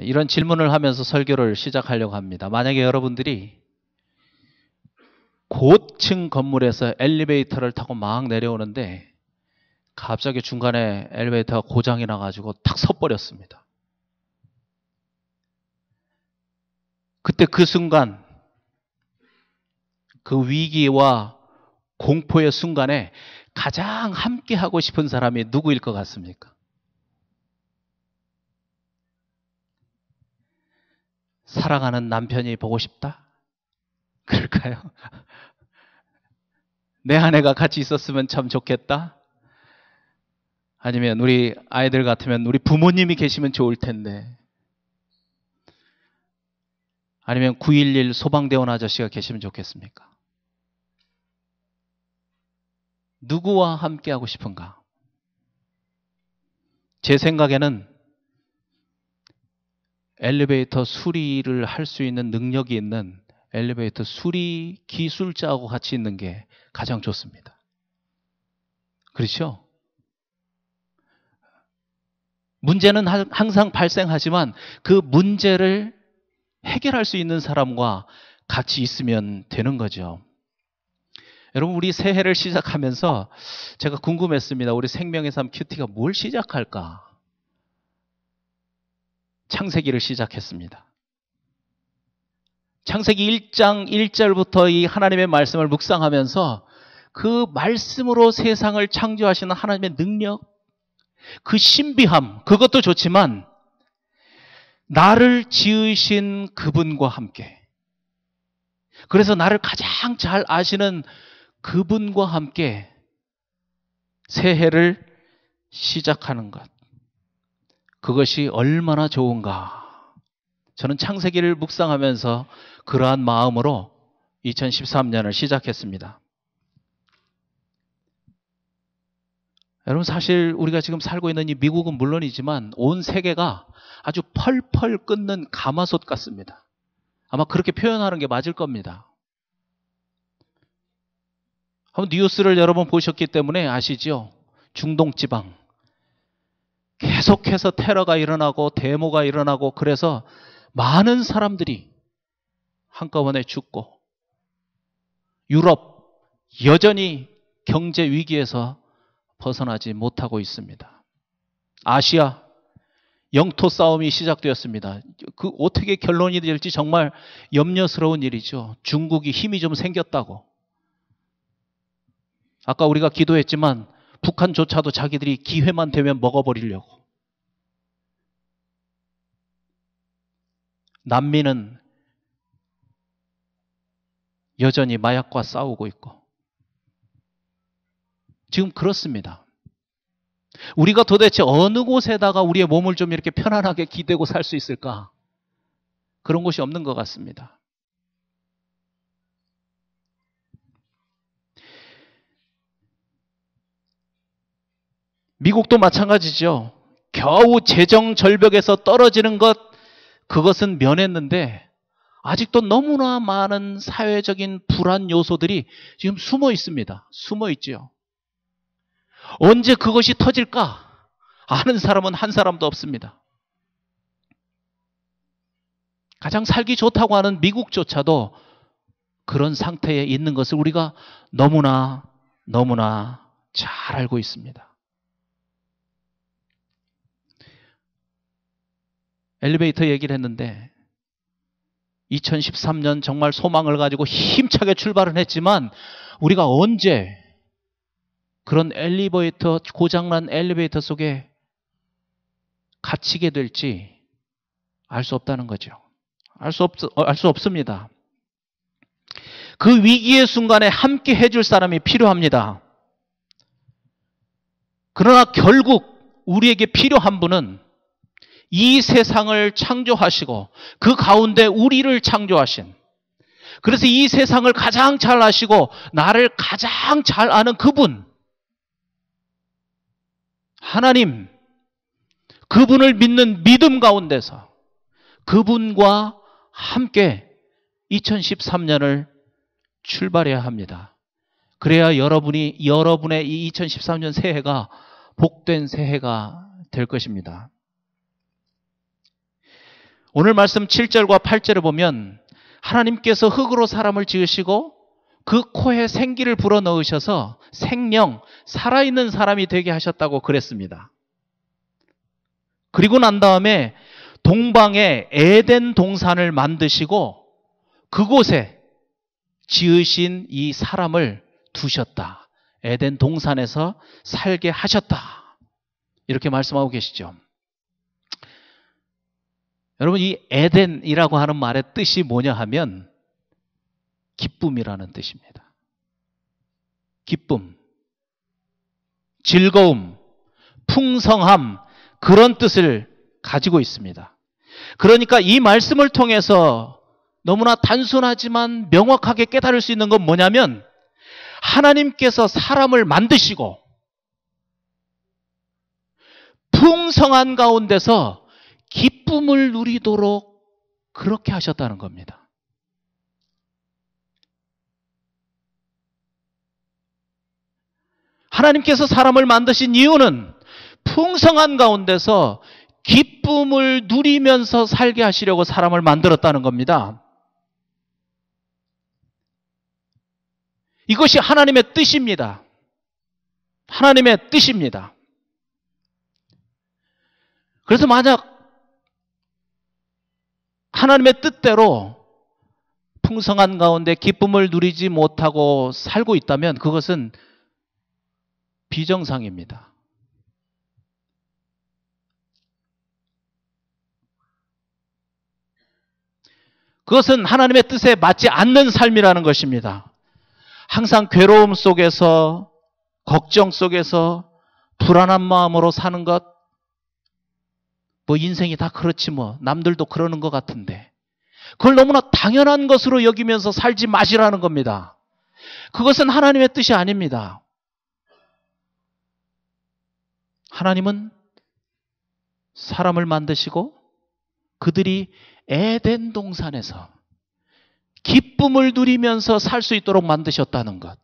이런 질문을 하면서 설교를 시작하려고 합니다. 만약에 여러분들이 고층 건물에서 엘리베이터를 타고 막 내려오는데 갑자기 중간에 엘리베이터가 고장이 나가지고 탁 서버렸습니다. 그때 그 순간, 그 위기와 공포의 순간에 가장 함께 하고 싶은 사람이 누구일 것 같습니까? 사랑하는 남편이 보고 싶다? 그럴까요? 내 아내가 같이 있었으면 참 좋겠다? 아니면 우리 아이들 같으면 우리 부모님이 계시면 좋을 텐데. 아니면 911 소방대원 아저씨가 계시면 좋겠습니까? 누구와 함께 하고 싶은가? 제 생각에는 엘리베이터 수리를 할 수 있는 능력이 있는 엘리베이터 수리 기술자하고 같이 있는 게 가장 좋습니다. 그렇죠? 문제는 항상 발생하지만 그 문제를 해결할 수 있는 사람과 같이 있으면 되는 거죠. 여러분, 우리 새해를 시작하면서 제가 궁금했습니다. 우리 생명의 삶 큐티가 뭘 시작할까? 창세기를 시작했습니다. 창세기 1장 1절부터 이 하나님의 말씀을 묵상하면서 그 말씀으로 세상을 창조하시는 하나님의 능력, 그 신비함, 그것도 좋지만 나를 지으신 그분과 함께, 그래서 나를 가장 잘 아시는 그분과 함께 새해를 시작하는 것, 그것이 얼마나 좋은가. 저는 창세기를 묵상하면서 그러한 마음으로 2013년을 시작했습니다. 여러분, 사실 우리가 지금 살고 있는 이 미국은 물론이지만 온 세계가 아주 펄펄 끓는 가마솥 같습니다. 아마 그렇게 표현하는 게 맞을 겁니다. 한번 뉴스를 여러 번 보셨기 때문에 아시죠? 중동 지방 계속해서 테러가 일어나고 데모가 일어나고, 그래서 많은 사람들이 한꺼번에 죽고, 유럽 여전히 경제 위기에서 벗어나지 못하고 있습니다. 아시아 영토 싸움이 시작되었습니다. 그 어떻게 결론이 될지 정말 염려스러운 일이죠. 중국이 힘이 좀 생겼다고. 아까 우리가 기도했지만 북한조차도 자기들이 기회만 되면 먹어버리려고. 남미는 여전히 마약과 싸우고 있고. 지금 그렇습니다. 우리가 도대체 어느 곳에다가 우리의 몸을 좀 이렇게 편안하게 기대고 살 수 있을까? 그런 곳이 없는 것 같습니다. 미국도 마찬가지죠. 겨우 재정 절벽에서 떨어지는 것, 그것은 면했는데 아직도 너무나 많은 사회적인 불안 요소들이 지금 숨어 있습니다. 숨어 있죠. 언제 그것이 터질까? 아는 사람은 한 사람도 없습니다. 가장 살기 좋다고 하는 미국조차도 그런 상태에 있는 것을 우리가 너무나 잘 알고 있습니다. 엘리베이터 얘기를 했는데 2013년 정말 소망을 가지고 힘차게 출발을 했지만 우리가 언제 그런 엘리베이터, 고장난 엘리베이터 속에 갇히게 될지 알 수 없다는 거죠. 알 수 없습니다. 그 위기의 순간에 함께 해줄 사람이 필요합니다. 그러나 결국 우리에게 필요한 분은 이 세상을 창조하시고 그 가운데 우리를 창조하신, 그래서 이 세상을 가장 잘 아시고 나를 가장 잘 아는 그분, 하나님, 그분을 믿는 믿음 가운데서 그분과 함께 2013년을 출발해야 합니다. 그래야 여러분의 이 2013년 새해가 복된 새해가 될 것입니다. 오늘 말씀 7절과 8절을 보면 하나님께서 흙으로 사람을 지으시고 그 코에 생기를 불어넣으셔서 생명, 살아있는 사람이 되게 하셨다고 그랬습니다. 그리고 난 다음에 동방에 에덴 동산을 만드시고 그곳에 지으신 이 사람을 두셨다. 에덴 동산에서 살게 하셨다. 이렇게 말씀하고 계시죠. 여러분, 이 에덴이라고 하는 말의 뜻이 뭐냐 하면 기쁨이라는 뜻입니다. 기쁨, 즐거움, 풍성함, 그런 뜻을 가지고 있습니다. 그러니까 이 말씀을 통해서 너무나 단순하지만 명확하게 깨달을 수 있는 건 뭐냐면 하나님께서 사람을 만드시고 풍성한 가운데서 기쁨을 누리도록 그렇게 하셨다는 겁니다. 하나님께서 사람을 만드신 이유는 풍성한 가운데서 기쁨을 누리면서 살게 하시려고 사람을 만들었다는 겁니다. 이것이 하나님의 뜻입니다. 하나님의 뜻입니다. 그래서 만약 하나님의 뜻대로 풍성한 가운데 기쁨을 누리지 못하고 살고 있다면 그것은 비정상입니다. 그것은 하나님의 뜻에 맞지 않는 삶이라는 것입니다. 항상 괴로움 속에서, 걱정 속에서, 불안한 마음으로 사는 것, 뭐 인생이 다 그렇지 뭐 남들도 그러는 것 같은데 그걸 너무나 당연한 것으로 여기면서 살지 마시라는 겁니다. 그것은 하나님의 뜻이 아닙니다. 하나님은 사람을 만드시고 그들이 에덴 동산에서 기쁨을 누리면서 살 수 있도록 만드셨다는 것.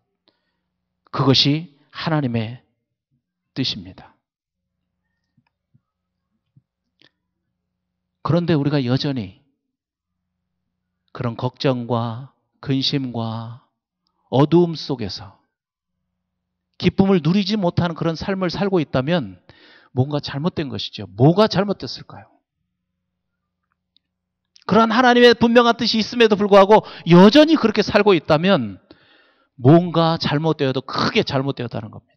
그것이 하나님의 뜻입니다. 그런데 우리가 여전히 그런 걱정과 근심과 어두움 속에서 기쁨을 누리지 못하는 그런 삶을 살고 있다면 뭔가 잘못된 것이죠. 뭐가 잘못됐을까요? 그러한 하나님의 분명한 뜻이 있음에도 불구하고 여전히 그렇게 살고 있다면 뭔가 잘못되어도 크게 잘못되었다는 겁니다.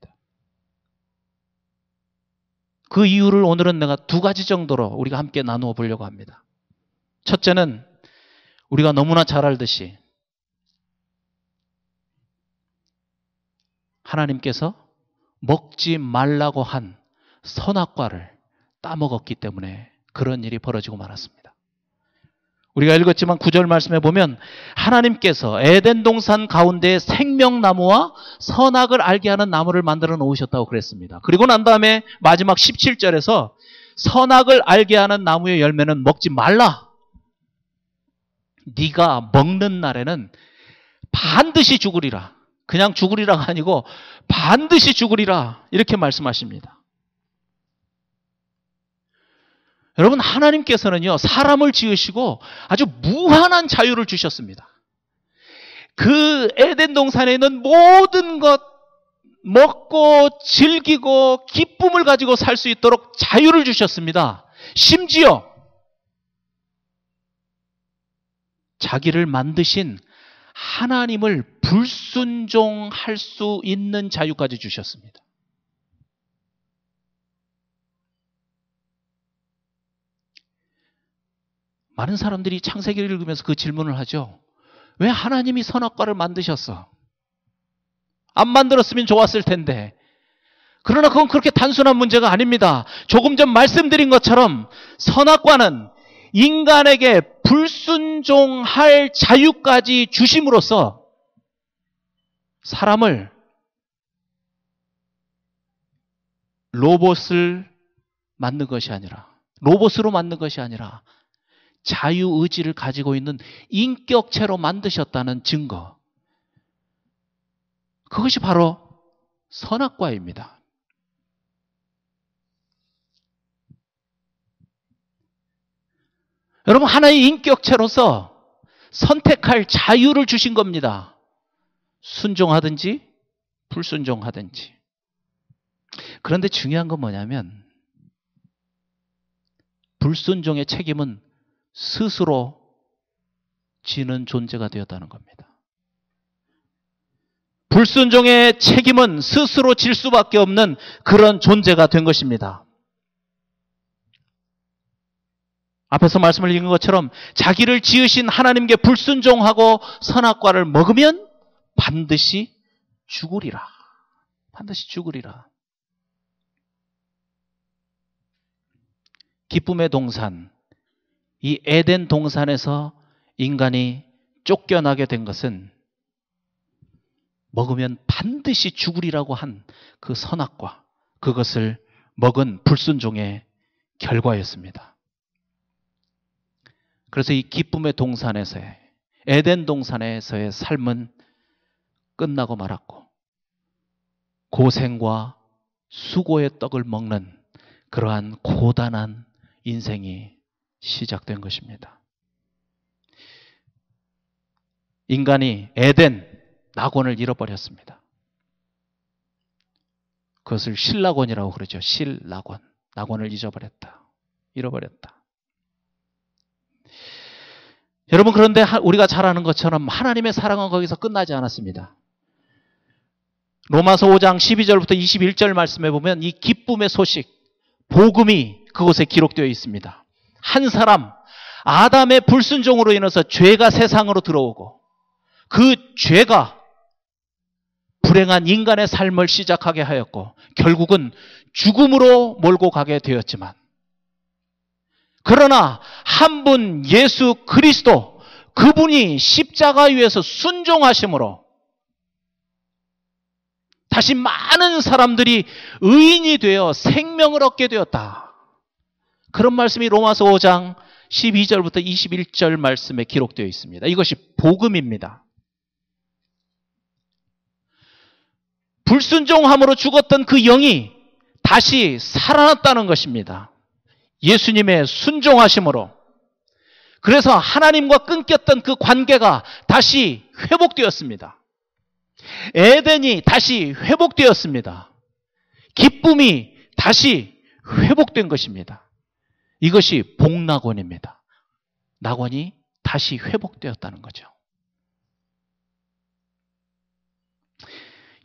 그 이유를 오늘은 내가 두 가지 정도로 우리가 함께 나누어 보려고 합니다. 첫째는 우리가 너무나 잘 알듯이 하나님께서 먹지 말라고 한 선악과를 따먹었기 때문에 그런 일이 벌어지고 말았습니다. 우리가 읽었지만 9절 말씀에 보면 하나님께서 에덴 동산 가운데 생명나무와 선악을 알게 하는 나무를 만들어 놓으셨다고 그랬습니다. 그리고 난 다음에 마지막 17절에서 선악을 알게 하는 나무의 열매는 먹지 말라. 네가 먹는 날에는 반드시 죽으리라. 그냥 죽으리라가 아니고 반드시 죽으리라. 이렇게 말씀하십니다. 여러분, 하나님께서는요, 사람을 지으시고 아주 무한한 자유를 주셨습니다. 그 에덴 동산에 있는 모든 것 먹고 즐기고 기쁨을 가지고 살 수 있도록 자유를 주셨습니다. 심지어 자기를 만드신 하나님을 불순종할 수 있는 자유까지 주셨습니다. 많은 사람들이 창세기를 읽으면서 그 질문을 하죠. 왜 하나님이 선악과를 만드셨어? 안 만들었으면 좋았을 텐데. 그러나 그건 그렇게 단순한 문제가 아닙니다. 조금 전 말씀드린 것처럼 선악과는 인간에게 불순종할 자유까지 주심으로써 사람을 로봇을 만든 것이 아니라, 로봇으로 만든 것이 아니라 자유의지를 가지고 있는 인격체로 만드셨다는 증거. 그것이 바로 선악과입니다. 여러분, 하나의 인격체로서 선택할 자유를 주신 겁니다. 순종하든지 불순종하든지. 그런데 중요한 건 뭐냐면 불순종의 책임은 스스로 지는 존재가 되었다는 겁니다. 불순종의 책임은 스스로 질 수밖에 없는 그런 존재가 된 것입니다. 앞에서 말씀을 읽은 것처럼 자기를 지으신 하나님께 불순종하고 선악과를 먹으면 반드시 죽으리라. 반드시 죽으리라. 기쁨의 동산, 이 에덴 동산에서 인간이 쫓겨나게 된 것은 먹으면 반드시 죽으리라고 한 그 선악과, 그것을 먹은 불순종의 결과였습니다. 그래서 이 기쁨의 동산에서의, 에덴 동산에서의 삶은 끝나고 말았고 고생과 수고의 떡을 먹는 그러한 고단한 인생이 시작된 것입니다. 인간이 에덴, 낙원을 잃어버렸습니다. 그것을 실낙원이라고 그러죠. 실낙원. 낙원을 잃어버렸다. 여러분, 그런데 우리가 잘 아는 것처럼 하나님의 사랑은 거기서 끝나지 않았습니다. 로마서 5장 12절부터 21절 말씀에 보면 이 기쁨의 소식, 복음이 그곳에 기록되어 있습니다. 한 사람, 아담의 불순종으로 인해서 죄가 세상으로 들어오고 그 죄가 불행한 인간의 삶을 시작하게 하였고 결국은 죽음으로 몰고 가게 되었지만, 그러나 한 분 예수 그리스도, 그분이 십자가 위에서 순종하심으로 다시 많은 사람들이 의인이 되어 생명을 얻게 되었다. 그런 말씀이 로마서 5장 12절부터 21절 말씀에 기록되어 있습니다. 이것이 복음입니다. 불순종함으로 죽었던 그 영이 다시 살아났다는 것입니다. 예수님의 순종하심으로. 그래서 하나님과 끊겼던 그 관계가 다시 회복되었습니다. 에덴이 다시 회복되었습니다. 기쁨이 다시 회복된 것입니다. 이것이 복낙원입니다. 낙원이 다시 회복되었다는 거죠.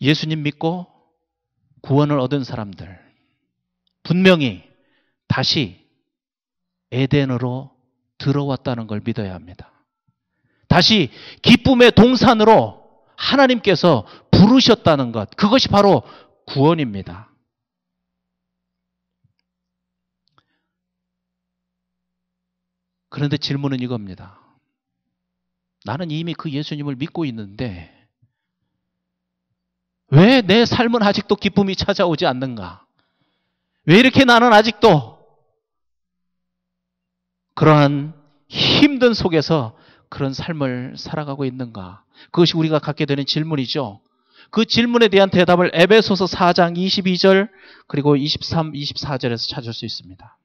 예수님 믿고 구원을 얻은 사람들, 분명히 다시 에덴으로 들어왔다는 걸 믿어야 합니다. 다시 기쁨의 동산으로 하나님께서 부르셨다는 것, 그것이 바로 구원입니다. 그런데 질문은 이겁니다. 나는 이미 그 예수님을 믿고 있는데 왜 내 삶은 아직도 기쁨이 찾아오지 않는가? 왜 이렇게 나는 아직도 그러한 힘든 속에서 그런 삶을 살아가고 있는가? 그것이 우리가 갖게 되는 질문이죠. 그 질문에 대한 대답을 에베소서 4장 22절 그리고 23, 24절에서 찾을 수 있습니다.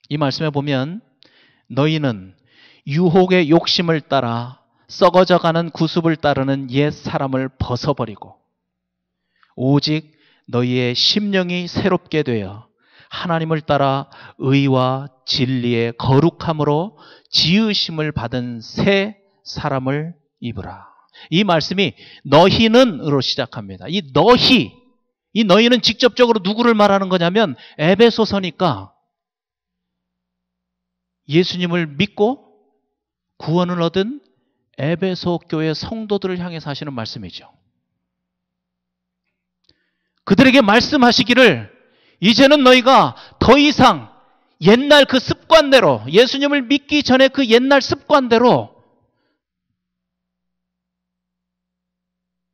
이 말씀에 보면 너희는 유혹의 욕심을 따라 썩어져가는 구습을 따르는 옛 사람을 벗어버리고 오직 너희의 심령이 새롭게 되어 하나님을 따라 의와 진리의 거룩함으로 지으심을 받은 새 사람을 입으라. 이 말씀이 너희는으로 시작합니다. 이 너희는 직접적으로 누구를 말하는 거냐면 에베소서니까 예수님을 믿고 구원을 얻은 에베소 교회 성도들을 향해서 하시는 말씀이죠. 그들에게 말씀하시기를 이제는 너희가 더 이상 옛날 그 습관대로, 예수님을 믿기 전에 그 옛날 습관대로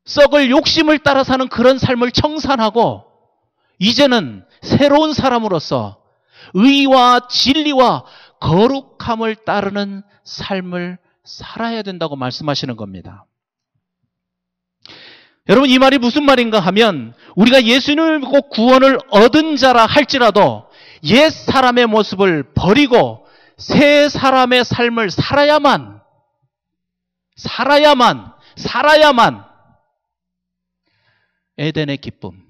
썩을 욕심을 따라 사는 그런 삶을 청산하고 이제는 새로운 사람으로서 의와 진리와 거룩함을 따르는 삶을 살아야 된다고 말씀하시는 겁니다. 여러분, 이 말이 무슨 말인가 하면 우리가 예수님을 믿고 구원을 얻은 자라 할지라도 옛 사람의 모습을 버리고 새 사람의 삶을 살아야만 에덴의 기쁨,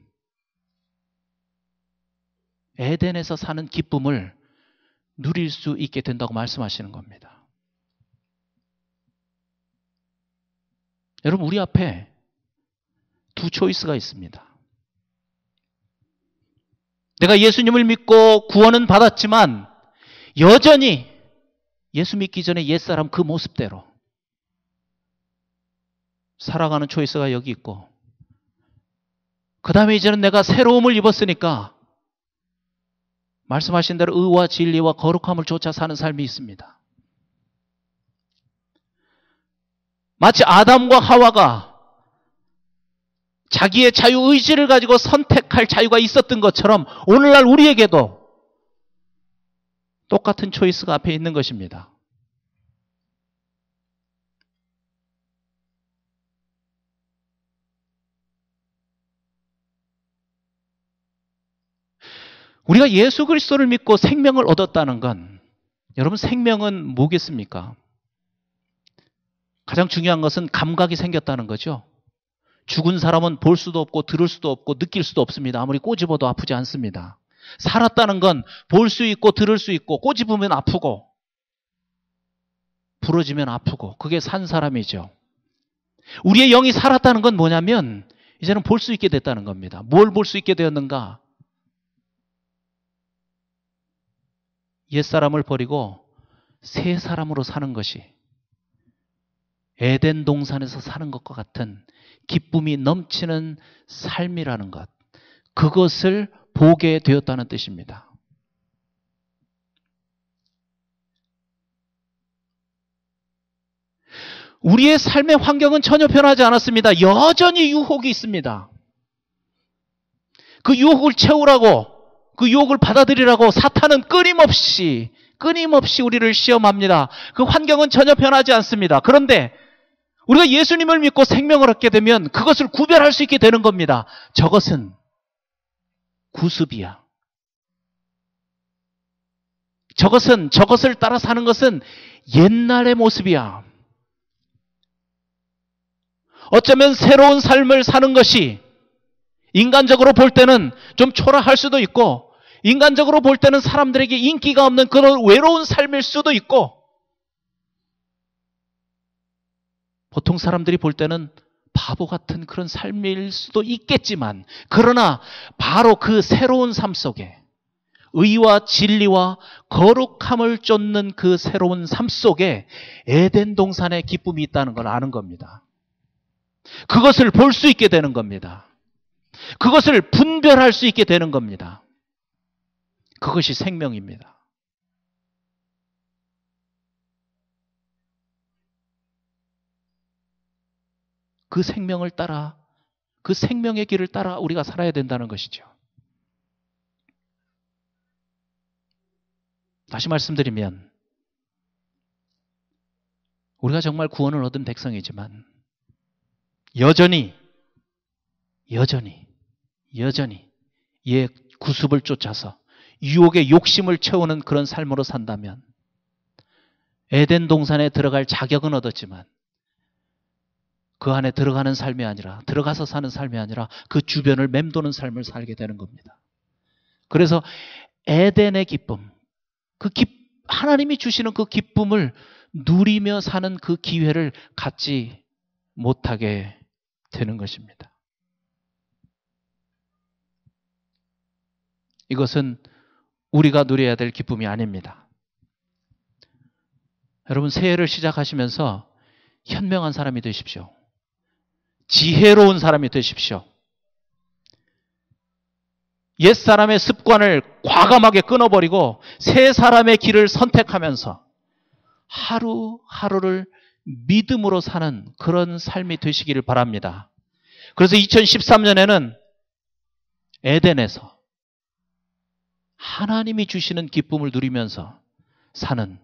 에덴에서 사는 기쁨을 누릴 수 있게 된다고 말씀하시는 겁니다. 여러분, 우리 앞에 두 초이스가 있습니다. 내가 예수님을 믿고 구원은 받았지만 여전히 예수 믿기 전에 옛사람 그 모습대로 살아가는 초이스가 여기 있고, 그 다음에 이제는 내가 새로움을 입었으니까 말씀하신 대로 의와 진리와 거룩함을 쫓아 사는 삶이 있습니다. 마치 아담과 하와가 자기의 자유의지를 가지고 선택할 자유가 있었던 것처럼 오늘날 우리에게도 똑같은 초이스가 앞에 있는 것입니다. 우리가 예수 그리스도를 믿고 생명을 얻었다는 건, 여러분, 생명은 뭐겠습니까? 가장 중요한 것은 감각이 생겼다는 거죠. 죽은 사람은 볼 수도 없고 들을 수도 없고 느낄 수도 없습니다. 아무리 꼬집어도 아프지 않습니다. 살았다는 건 볼 수 있고 들을 수 있고 꼬집으면 아프고 부러지면 아프고, 그게 산 사람이죠. 우리의 영이 살았다는 건 뭐냐면 이제는 볼 수 있게 됐다는 겁니다. 뭘 볼 수 있게 되었는가? 옛사람을 버리고 새 사람으로 사는 것이 에덴 동산에서 사는 것과 같은 기쁨이 넘치는 삶이라는 것, 그것을 보게 되었다는 뜻입니다. 우리의 삶의 환경은 전혀 변하지 않았습니다. 여전히 유혹이 있습니다. 그 유혹을 채우라고, 그 유혹을 받아들이라고 사탄은 끊임없이 우리를 시험합니다. 그 환경은 전혀 변하지 않습니다. 그런데 우리가 예수님을 믿고 생명을 얻게 되면 그것을 구별할 수 있게 되는 겁니다. 저것은 구습이야. 저것을 따라 사는 것은 옛날의 모습이야. 어쩌면 새로운 삶을 사는 것이 인간적으로 볼 때는 좀 초라할 수도 있고, 인간적으로 볼 때는 사람들에게 인기가 없는 그런 외로운 삶일 수도 있고, 보통 사람들이 볼 때는 바보 같은 그런 삶일 수도 있겠지만, 그러나 바로 그 새로운 삶 속에 의와 진리와 거룩함을 쫓는 그 새로운 삶 속에 에덴 동산의 기쁨이 있다는 걸 아는 겁니다. 그것을 볼 수 있게 되는 겁니다. 그것을 분별할 수 있게 되는 겁니다. 그것이 생명입니다. 그 생명을 따라, 그 생명의 길을 따라 우리가 살아야 된다는 것이죠. 다시 말씀드리면, 우리가 정말 구원을 얻은 백성이지만 여전히 옛 구습을 쫓아서 유혹의 욕심을 채우는 그런 삶으로 산다면 에덴 동산에 들어갈 자격은 얻었지만 그 안에 들어가는 삶이 아니라, 들어가서 사는 삶이 아니라 그 주변을 맴도는 삶을 살게 되는 겁니다. 그래서 에덴의 기쁨, 하나님이 주시는 그 기쁨을 누리며 사는 그 기회를 갖지 못하게 되는 것입니다. 이것은 우리가 누려야 될 기쁨이 아닙니다. 여러분, 새해를 시작하시면서 현명한 사람이 되십시오. 지혜로운 사람이 되십시오. 옛사람의 습관을 과감하게 끊어버리고 새 사람의 길을 선택하면서 하루하루를 믿음으로 사는 그런 삶이 되시기를 바랍니다. 그래서 2013년에는 에덴에서 하나님이 주시는 기쁨을 누리면서 사는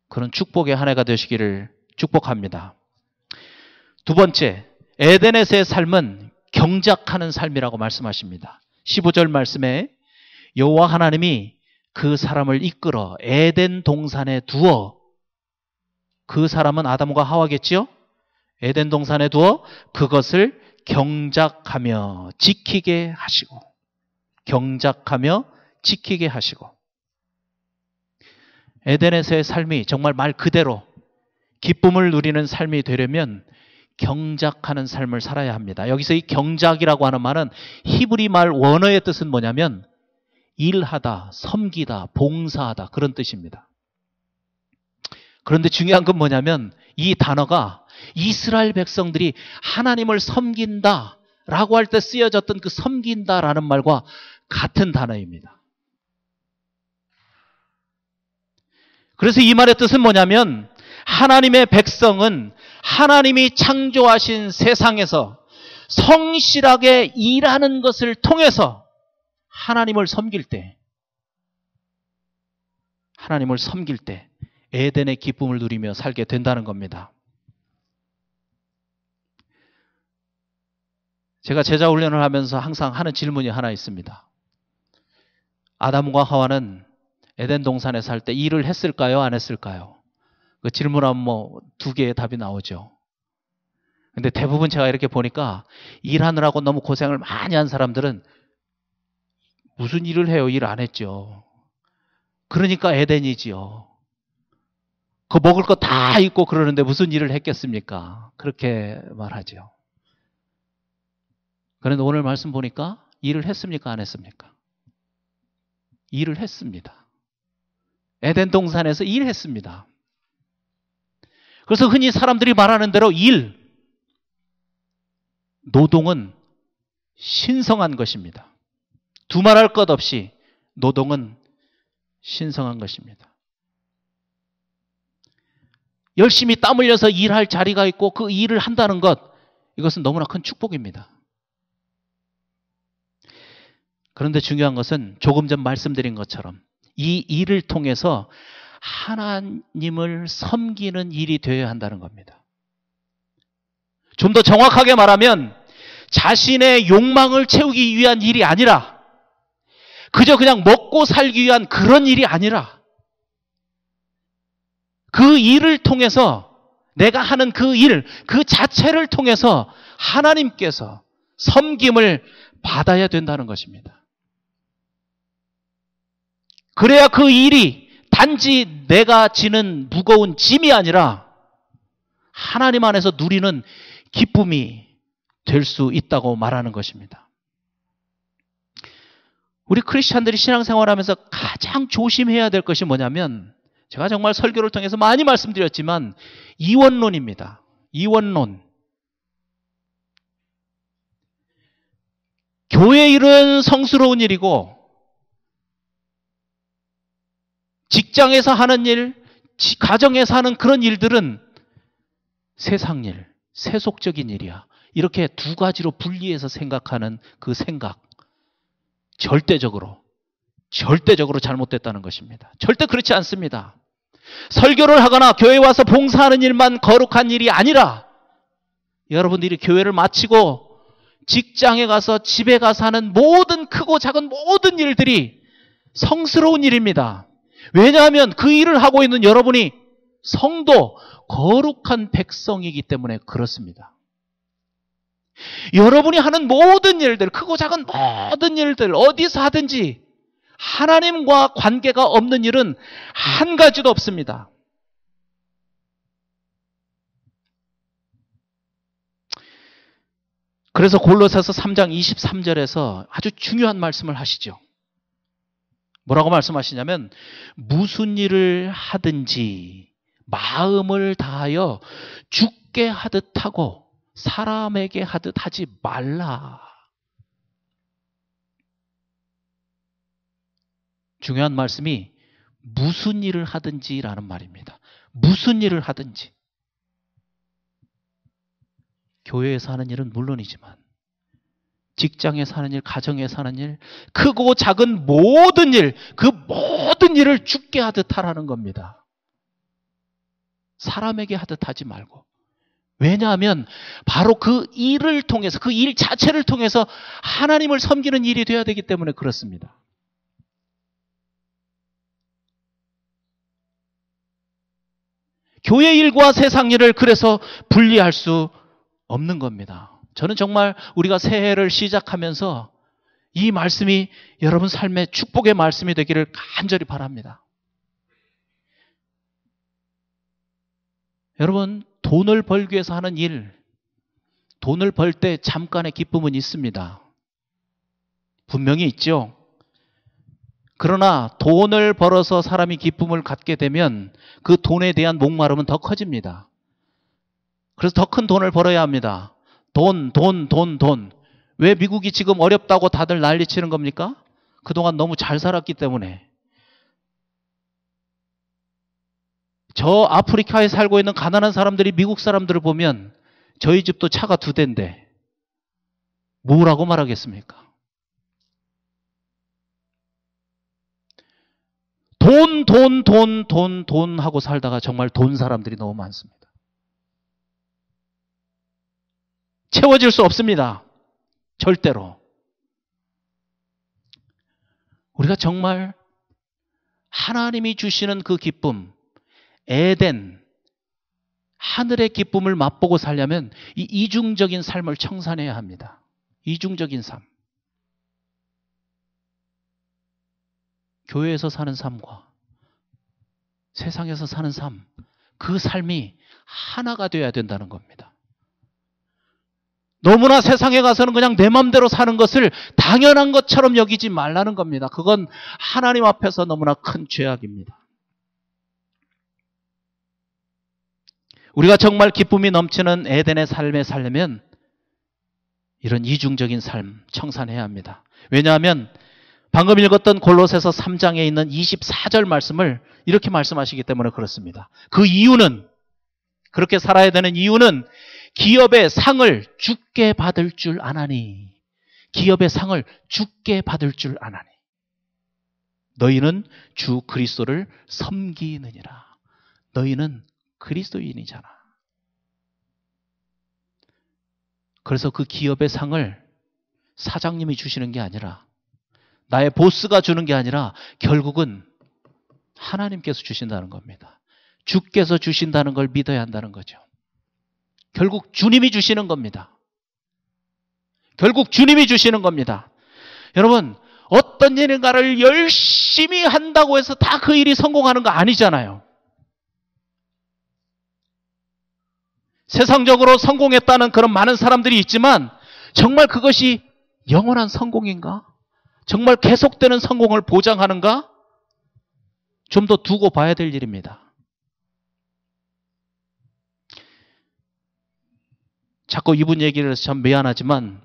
그런 축복의 한 해가 되시기를 축복합니다. 두 번째, 에덴에서의 삶은 경작하는 삶이라고 말씀하십니다. 15절 말씀에 여호와 하나님이 그 사람을 이끌어 에덴 동산에 두어, 그 사람은 아담과 하와겠지요? 에덴 동산에 두어 그것을 경작하며 지키게 하시고, 경작하며 지키게 하시고. 에덴에서의 삶이 정말 말 그대로 기쁨을 누리는 삶이 되려면 경작하는 삶을 살아야 합니다. 여기서 이 경작이라고 하는 말은 히브리 말 원어의 뜻은 뭐냐면 일하다, 섬기다, 봉사하다, 그런 뜻입니다. 그런데 중요한 건 뭐냐면 이 단어가 이스라엘 백성들이 하나님을 섬긴다 라고 할 때 쓰여졌던 그 섬긴다라는 말과 같은 단어입니다. 그래서 이 말의 뜻은 뭐냐면 하나님의 백성은 하나님이 창조하신 세상에서 성실하게 일하는 것을 통해서 하나님을 섬길 때, 하나님을 섬길 때 에덴의 기쁨을 누리며 살게 된다는 겁니다. 제가 제자 훈련을 하면서 항상 하는 질문이 하나 있습니다. 아담과 하와는 에덴 동산에 살 때 일을 했을까요? 안 했을까요? 그 질문하면 뭐 두 개의 답이 나오죠. 근데 대부분 제가 이렇게 보니까 일하느라고 너무 고생을 많이 한 사람들은 무슨 일을 해요? 일 안 했죠. 그러니까 에덴이지요. 그 먹을 거 다 있고 그러는데 무슨 일을 했겠습니까? 그렇게 말하죠. 그런데 오늘 말씀 보니까 일을 했습니까? 안 했습니까? 일을 했습니다. 에덴 동산에서 일했습니다. 그래서 흔히 사람들이 말하는 대로 노동은 신성한 것입니다. 두말할 것 없이 노동은 신성한 것입니다. 열심히 땀 흘려서 일할 자리가 있고 그 일을 한다는 것, 이것은 너무나 큰 축복입니다. 그런데 중요한 것은 조금 전 말씀드린 것처럼 이 일을 통해서 하나님을 섬기는 일이 되어야 한다는 겁니다. 좀 더 정확하게 말하면 자신의 욕망을 채우기 위한 일이 아니라, 그저 그냥 먹고 살기 위한 그런 일이 아니라, 그 일을 통해서, 내가 하는 그 일, 그 자체를 통해서 하나님께서 섬김을 받아야 된다는 것입니다. 그래야 그 일이 단지 내가 지는 무거운 짐이 아니라 하나님 안에서 누리는 기쁨이 될 수 있다고 말하는 것입니다. 우리 크리스찬들이 신앙생활하면서 가장 조심해야 될 것이 뭐냐면, 제가 정말 설교를 통해서 많이 말씀드렸지만 이원론입니다. 이원론. 교회 일은 성스러운 일이고 직장에서 하는 일, 가정에서 하는 그런 일들은 세상 일, 세속적인 일이야. 이렇게 두 가지로 분리해서 생각하는 그 생각, 절대적으로 잘못됐다는 것입니다. 절대 그렇지 않습니다. 설교를 하거나 교회에 와서 봉사하는 일만 거룩한 일이 아니라 여러분들이 교회를 마치고 직장에 가서 집에 가서 하는 모든 크고 작은 모든 일들이 성스러운 일입니다. 왜냐하면 그 일을 하고 있는 여러분이 성도, 거룩한 백성이기 때문에 그렇습니다. 여러분이 하는 모든 일들, 크고 작은 모든 일들, 어디서 하든지 하나님과 관계가 없는 일은 한 가지도 없습니다. 그래서 골로새서 3장 23절에서 아주 중요한 말씀을 하시죠. 뭐라고 말씀하시냐면, 무슨 일을 하든지 마음을 다하여 주께 하듯 하고 사람에게 하듯 하지 말라. 중요한 말씀이 무슨 일을 하든지라는 말입니다. 무슨 일을 하든지. 교회에서 하는 일은 물론이지만 직장에서 하는 일, 가정에서 하는 일, 크고 작은 모든 일, 그 모든 일을 주께 하듯 하라는 겁니다. 사람에게 하듯 하지 말고. 왜냐하면 바로 그 일을 통해서, 그 일 자체를 통해서 하나님을 섬기는 일이 돼야 되기 때문에 그렇습니다. 교회 일과 세상 일을 그래서 분리할 수 없는 겁니다. 저는 정말 우리가 새해를 시작하면서 이 말씀이 여러분 삶의 축복의 말씀이 되기를 간절히 바랍니다. 여러분, 돈을 벌기 위해서 하는 일, 돈을 벌 때 잠깐의 기쁨은 있습니다. 분명히 있죠. 그러나 돈을 벌어서 사람이 기쁨을 갖게 되면 그 돈에 대한 목마름은 더 커집니다. 그래서 더 큰 돈을 벌어야 합니다. 돈. 왜 미국이 지금 어렵다고 다들 난리치는 겁니까? 그동안 너무 잘 살았기 때문에. 저 아프리카에 살고 있는 가난한 사람들이 미국 사람들을 보면 저희 집도 차가 2대인데 뭐라고 말하겠습니까? 돈 하고 살다가 정말 돈 사람들이 너무 많습니다. 채워질 수 없습니다. 절대로. 우리가 정말 하나님이 주시는 그 기쁨, 에덴, 하늘의 기쁨을 맛보고 살려면 이 이중적인 삶을 청산해야 합니다. 이중적인 삶. 교회에서 사는 삶과 세상에서 사는 삶, 그 삶이 하나가 되어야 된다는 겁니다. 너무나 세상에 가서는 그냥 내 맘대로 사는 것을 당연한 것처럼 여기지 말라는 겁니다. 그건 하나님 앞에서 너무나 큰 죄악입니다. 우리가 정말 기쁨이 넘치는 에덴의 삶에 살려면 이런 이중적인 삶 청산해야 합니다. 왜냐하면 방금 읽었던 골로새서 3장에 있는 24절 말씀을 이렇게 말씀하시기 때문에 그렇습니다. 그 이유는, 그렇게 살아야 되는 이유는 기업의 상을 주께 받을 줄 아나니, 기업의 상을 주께 받을 줄 아나니, 너희는 주 그리스도를 섬기느니라. 너희는 그리스도인이잖아. 그래서 그 기업의 상을 사장님이 주시는 게 아니라, 나의 보스가 주는 게 아니라 결국은 하나님께서 주신다는 겁니다. 주께서 주신다는 걸 믿어야 한다는 거죠. 결국 주님이 주시는 겁니다. 결국 주님이 주시는 겁니다. 여러분, 어떤 일인가를 열심히 한다고 해서 다 그 일이 성공하는 거 아니잖아요. 세상적으로 성공했다는 그런 많은 사람들이 있지만 정말 그것이 영원한 성공인가? 정말 계속되는 성공을 보장하는가? 좀 더 두고 봐야 될 일입니다. 자꾸 이분 얘기를 해서 참 미안하지만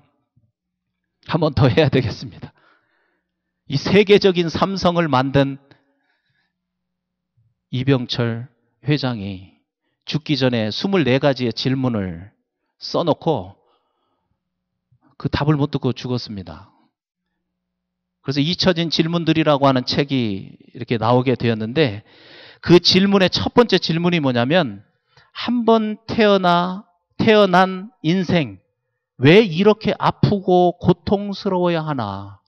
한 번 더 해야 되겠습니다. 이 세계적인 삼성을 만든 이병철 회장이 죽기 전에 24가지의 질문을 써놓고 그 답을 못 듣고 죽었습니다. 그래서 잊혀진 질문들이라고 하는 책이 이렇게 나오게 되었는데, 그 질문의 첫 번째 질문이 뭐냐면, 한 번 태어난 인생 왜 이렇게 아프고 고통스러워야 하나?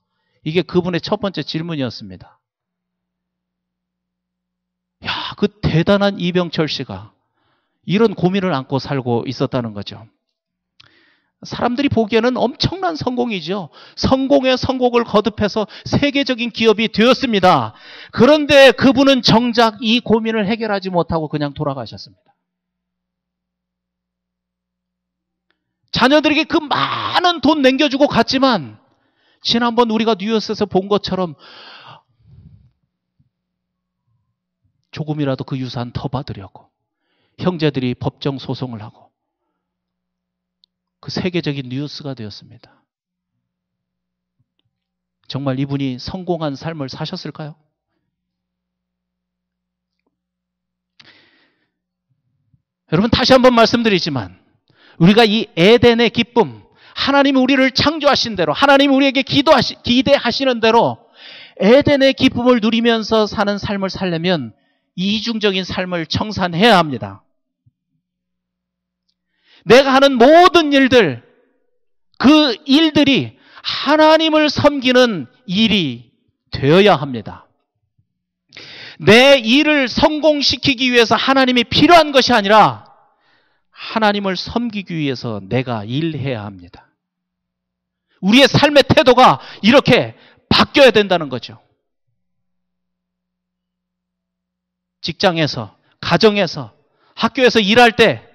이게 그분의 첫 번째 질문이었습니다. 야, 그 대단한 이병철 씨가 이런 고민을 안고 살고 있었다는 거죠. 사람들이 보기에는 엄청난 성공이죠. 성공의 성공을 거듭해서 세계적인 기업이 되었습니다. 그런데 그분은 정작 이 고민을 해결하지 못하고 그냥 돌아가셨습니다. 자녀들에게 그 많은 돈 남겨주고 갔지만 지난번 우리가 뉴스에서 본 것처럼 조금이라도 그 유산 더 받으려고 형제들이 법정 소송을 하고 그 세계적인 뉴스가 되었습니다. 정말 이분이 성공한 삶을 사셨을까요? 여러분, 다시 한번 말씀드리지만 우리가 이 에덴의 기쁨, 하나님이 우리를 창조하신 대로, 하나님이 우리에게 기대하시는 대로 에덴의 기쁨을 누리면서 사는 삶을 살려면 이중적인 삶을 청산해야 합니다. 내가 하는 모든 일들, 그 일들이 하나님을 섬기는 일이 되어야 합니다. 내 일을 성공시키기 위해서 하나님이 필요한 것이 아니라 하나님을 섬기기 위해서 내가 일해야 합니다. 우리의 삶의 태도가 이렇게 바뀌어야 된다는 거죠. 직장에서, 가정에서, 학교에서 일할 때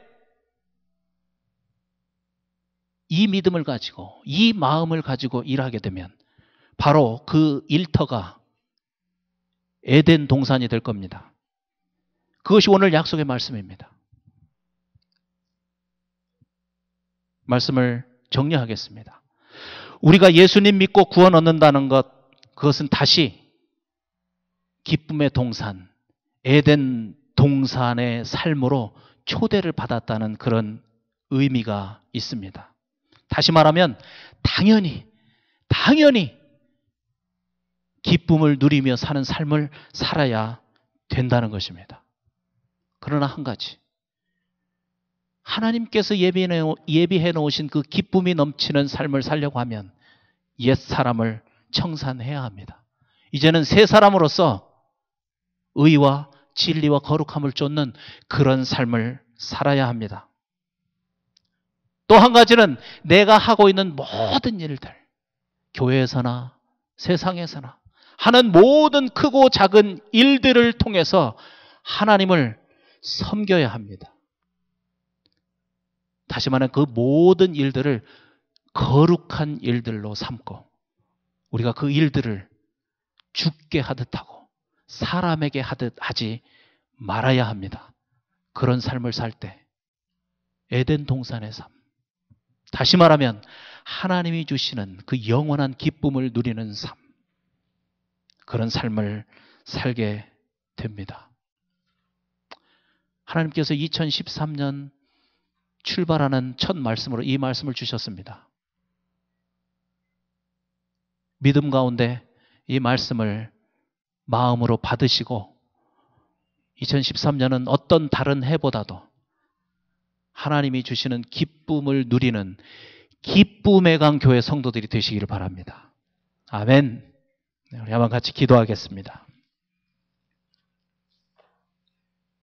이 믿음을 가지고, 이 마음을 가지고 일하게 되면 바로 그 일터가 에덴 동산이 될 겁니다. 그것이 오늘 약속의 말씀입니다. 말씀을 정리하겠습니다. 우리가 예수님 믿고 구원 얻는다는 것, 그것은 다시 기쁨의 동산, 에덴 동산의 삶으로 초대를 받았다는 그런 의미가 있습니다. 다시 말하면 당연히 기쁨을 누리며 사는 삶을 살아야 된다는 것입니다. 그러나 한 가지, 하나님께서 예비해 놓으신 그 기쁨이 넘치는 삶을 살려고 하면 옛사람을 청산해야 합니다. 이제는 새 사람으로서 의와 진리와 거룩함을 쫓는 그런 삶을 살아야 합니다. 또 한 가지는 내가 하고 있는 모든 일들, 교회에서나 세상에서나 하는 모든 크고 작은 일들을 통해서 하나님을 섬겨야 합니다. 다시 말하면 그 모든 일들을 거룩한 일들로 삼고 우리가 그 일들을 죽게 하듯 하고 사람에게 하듯 하지 말아야 합니다. 그런 삶을 살 때 에덴 동산의 삶, 다시 말하면 하나님이 주시는 그 영원한 기쁨을 누리는 삶, 그런 삶을 살게 됩니다. 하나님께서 2013년 출발하는 첫 말씀으로 이 말씀을 주셨습니다. 믿음 가운데 이 말씀을 마음으로 받으시고 2013년은 어떤 다른 해보다도 하나님이 주시는 기쁨을 누리는 기쁨의 강 교회 성도들이 되시기를 바랍니다. 아멘. 우리 한번 같이 기도하겠습니다.